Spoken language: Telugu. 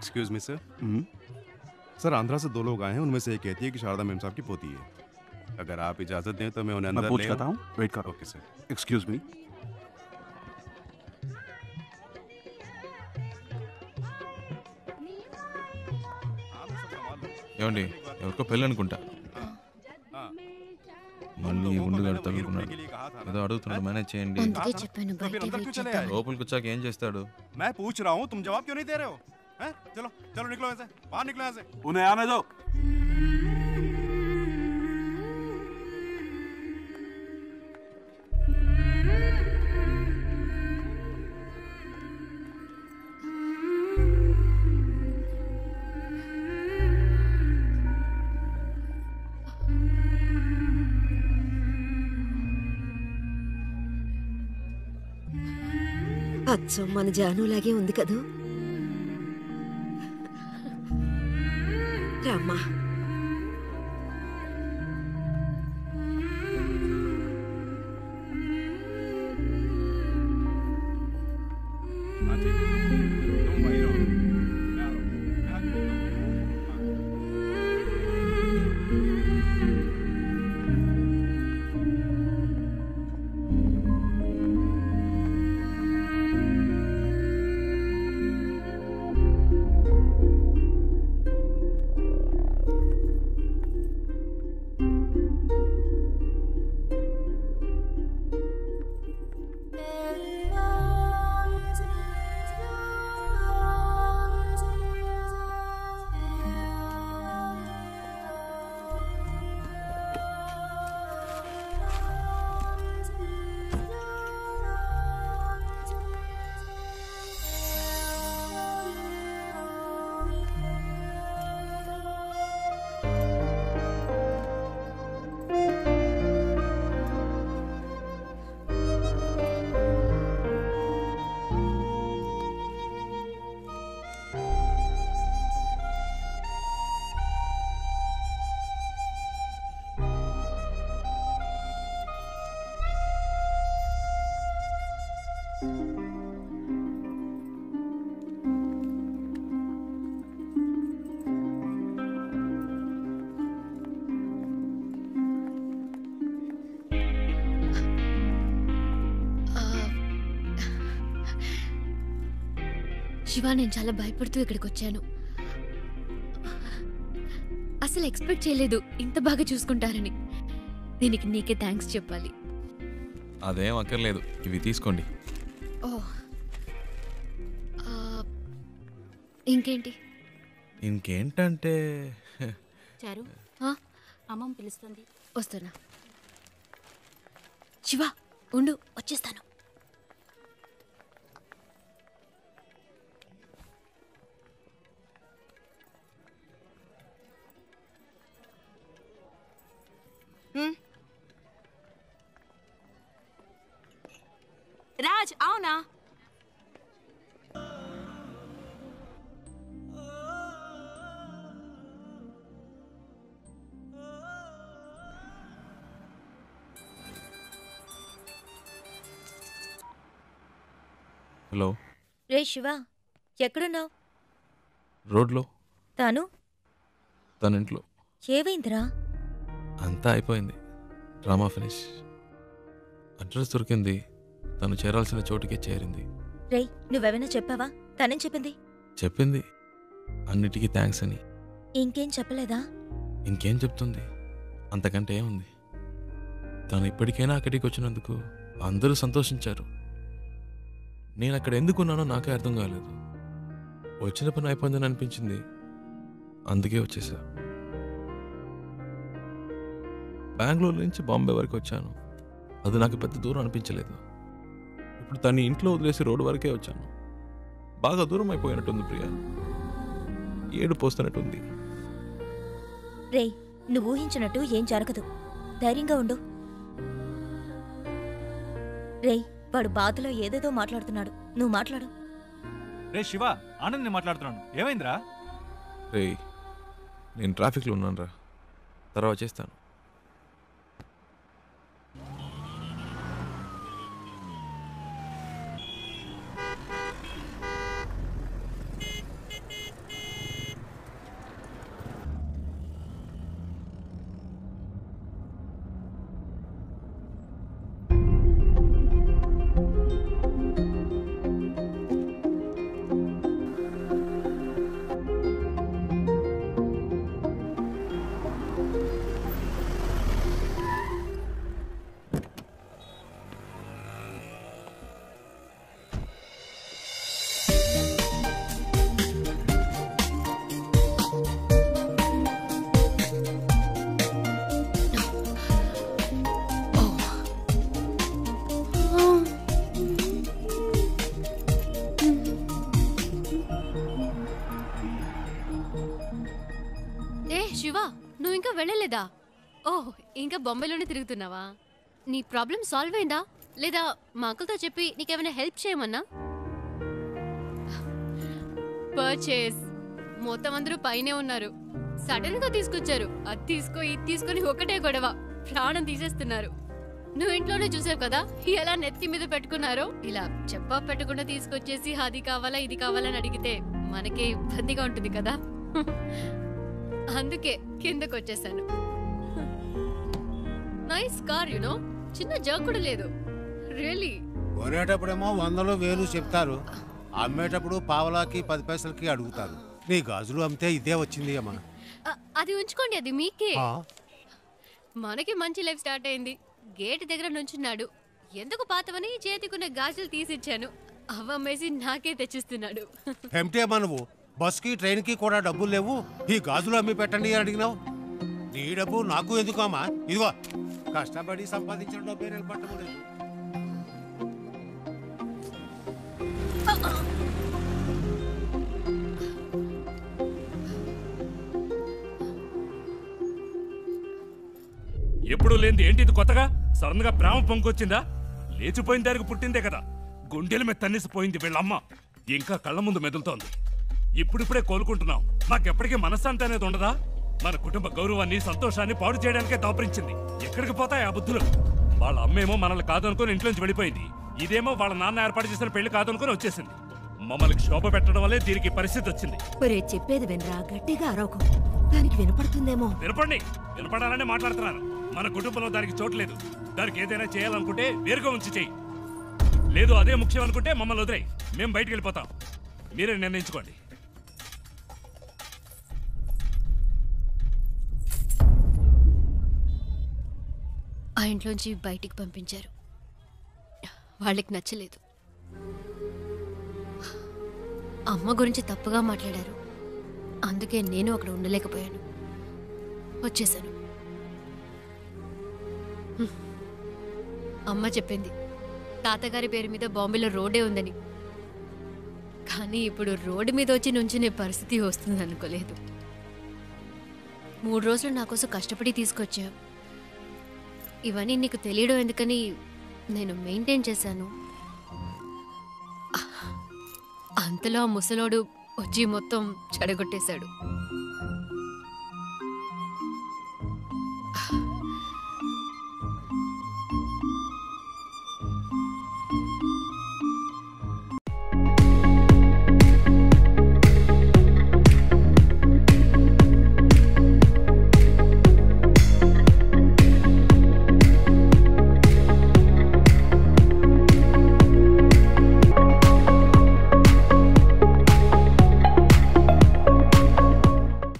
Excuse me sir. Sir Andhra से 2 लोग आए हैं, उनमें से एक कहती है कि शारदा मेम साहब की पोती है। अगर आप इजाजत दें तो मैं उन्हें अंदर पूछ ले करता हूँ, वेट करो। Okay sir. Excuse me. ఏమండి ఎవరికో పెళ్ళి అనుకుంటా మళ్ళీ ఉండి తగులుకున్నాడు ఏదో అడుగుతున్నాడు మేనేజ్ చేయండి అందుకే చెప్పాను బయట వెయిట్ చేద్దాం లోపలికి వచ్చాక ఏం చేస్తాడు मैं पूछ रहा हूँ, तुम जवाब क्यों नहीं दे रहे हो? हैं? चलो चलो निकलो यहाँ से, बाहर निकलो यहाँ से। उन्हें आने दो। అచ్చం మన జానులాగే ఉంది కదూ. రామ్మా. శివ, నేను చాలా భయపడుతూ ఇక్కడికి వచ్చాను. అసలు ఎక్స్పెక్ట్ చేయలేదు ఇంత బాగా చూసుకుంటారని. దీనికి నీకే థ్యాంక్స్ చెప్పాలి. అదేం అక్కర్లేదు, ఇవి తీసుకోండి. ఓ, ఇంకేంటి? ఇంకేంటంటే చారు, అమ్మమ్మ పిలుస్తుంది. వస్తున్నా. శివ ఉండు, వచ్చేస్తాను. రాజ్, అవునా? హలో. రే శివ, ఎక్కడున్నావు? రోడ్లో. తను తన ఇంట్లో. ఏవైందిరా? అంతా అయిపోయింది, డ్రామా ఫినిష్. అడ్రస్ దొరికింది, తను చేరాల్సిన చోటుకే చేరింది. రే, నువ్వెవైనా చెప్పావా? తనేం చెప్పింది? చెప్పింది అన్నిటికీ థ్యాంక్స్ అని. ఇంకేం చెప్పలేదా? ఇంకేం చెప్తుంది, అంతకంటే ఏముంది. తను ఇప్పటికైనా అక్కడికి వచ్చినందుకు అందరూ సంతోషించారు. నేను అక్కడ ఎందుకున్నానో నాకే అర్థం కాలేదు. వచ్చిన పని అయిపోయిందని అనిపించింది, అందుకే వచ్చేసా. బెంగళూరు నుంచి బాంబే వరకు వచ్చాను, అది నాకు పెద్ద దూరం అనిపించలేదు. ఇప్పుడు తను ఇంట్లో వదిలేసి రోడ్డు వరకే వచ్చాను. బాగా దూరం అయిపోయినట్టుంది ప్రియా, ఏడు పోస్తున్నట్టుంది. రే, నువ్వు ఊహించినట్టు ఏం జరగదు, ధైర్యంగా ఉండు. రే, వాడు బాధలో ఏదేదో మాట్లాడుతున్నాడు, నువ్వు మాట్లాడు. రే శివ, ఆనంద్ మాట్లాడుతున్నాను, ఏమైందిరా? రే, నేను ట్రాఫిక్లో ఉన్నాను రా, తర్వాత చేస్తాను. శివ, నువ్వు ఇంకా వెళ్ళలేదా? ఓహ్, ఇంకా బొంబాయిలోనే తిరుగుతున్నావా? నీ ప్రాబ్లం సాల్వ్ అయిందా? లేదా మా అంకుల్తో చెప్పి నీకేమైనా హెల్ప్ చేయమన్నా? పర్చేస్ మొత్తం అందరూ పైనే ఉన్నారు. సడన్ గా తీసుకొచ్చారు. అది తీసుకో ఇది తీసుకొని ఒకటే గొడవ, ప్రాణం తీసేస్తున్నారు. నువ్వు ఇంట్లోనే చూసావు కదా ఎలా నెత్తి మీద పెట్టుకున్నారో. ఇలా చెప్పా పెట్టకుండా తీసుకొచ్చేసి అది కావాలా ఇది కావాలని అడిగితే మనకే ఇబ్బందిగా ఉంటుంది కదా. అందుకే కిందకు వచ్చేసాను. నైస్ కార్ యునో, చిన్న జర్క్ కూడా లేదు. రియలీ. కొనేటప్పుడేమో 100 1000 చెప్తారు, అమ్మేటప్పుడు పావలాకి 10 పైసలకి అడుగుతారు. నీ గాజులు అమ్మితే ఇదే వచ్చింది అమ్మా. అది ఉంచుకోండి, అది మీకే. మనకి మంచి లైఫ్ స్టార్ట్ అయింది. గేట్ దగ్గర నుంచున్నాడు. ఎందుకు పాతవని చేతికున్న గాజులు తీసిచ్చాను. అవ్వమ్మేసి నాకే తెచ్చిస్తున్నాడు. ఏమిటి అమ్మా నువ్వు? బస్కి ట్రైన్కి కూడా డబ్బులు లేవు, ఈ గాజులు అమ్మి పెట్టండి అని అడిగినావు. నీ డబ్బు నాకు ఎందుకు అమ్మా? ఇదిగో కష్టపడి సంపాదించిన డబ్బే నిలబట్టము లేదు. ఎప్పుడు లేనిది ఏంటి ఇది కొత్తగా? సడన్ గా ప్రేమ పొంగొచ్చిందా? లేచిపోయిన దానికి పుట్టిందే కదా. గుండెల మీద తన్నేసిపోయింది వీళ్ళమ్మ. ఇంకా కళ్ళ ముందు మెదులుతోంది. ఇప్పుడిప్పుడే కోలుకుంటున్నాం. నాకెప్పటికీ మనశ్శాంతి అనేది ఉండదా? మన కుటుంబ గౌరవాన్ని సంతోషాన్ని పాడు చేయడానికే దాపరించింది. ఎక్కడికి పోతాయి ఆ బుద్ధులు? వాళ్ళ అమ్మేమో మనల్ని కాదనుకుని ఇంట్లోంచి వెళ్ళిపోయింది. ఇదేమో వాళ్ళ నాన్న ఏర్పాటు చేసిన పెళ్లి కాదనుకుని వచ్చేసింది. మమ్మల్ని క్షోభ పెట్టడం వల్లే దీనికి పరిస్థితి వచ్చింది. ఒరే చెప్పేది వినరా, గట్టిగా అరవకు, దానికి వినపడుతుందేమో. వినపండి, వినపడాలనే మాట్లాడుతున్నాను. మన కుటుంబంలో దానికి చోట్లేదు. దానికి ఏదైనా చేయాలనుకుంటే వేరుగా ఉంచి చెయ్యి. లేదు అదే ముఖ్యం అనుకుంటే మమ్మల్ని వదిలేయి, మేము బయటికి వెళ్ళిపోతాం. మీరే నిర్ణయించుకోండి. ఆ ఇంట్లోంచి బయటికి పంపించారు. వాళ్ళకి నచ్చలేదు. అమ్మ గురించి తప్పుగా మాట్లాడారు. అందుకే నేను అక్కడ ఉండలేకపోయాను, వచ్చేసాను. అమ్మ చెప్పింది తాతగారి పేరు మీద బాంబేలో రోడ్డే ఉందని. కానీ ఇప్పుడు రోడ్డు మీద వచ్చి నుంచునే పరిస్థితి వస్తుంది అనుకోలేదు. 3 రోజులు నా కోసం కష్టపడి తీసుకొచ్చావు. ఇవన్నీ నీకు తెలియడం ఎందుకని నేను మెయింటైన్ చేశాను. అంతలో ఆ ముసలోడు వచ్చి మొత్తం చెడగొట్టేశాడు.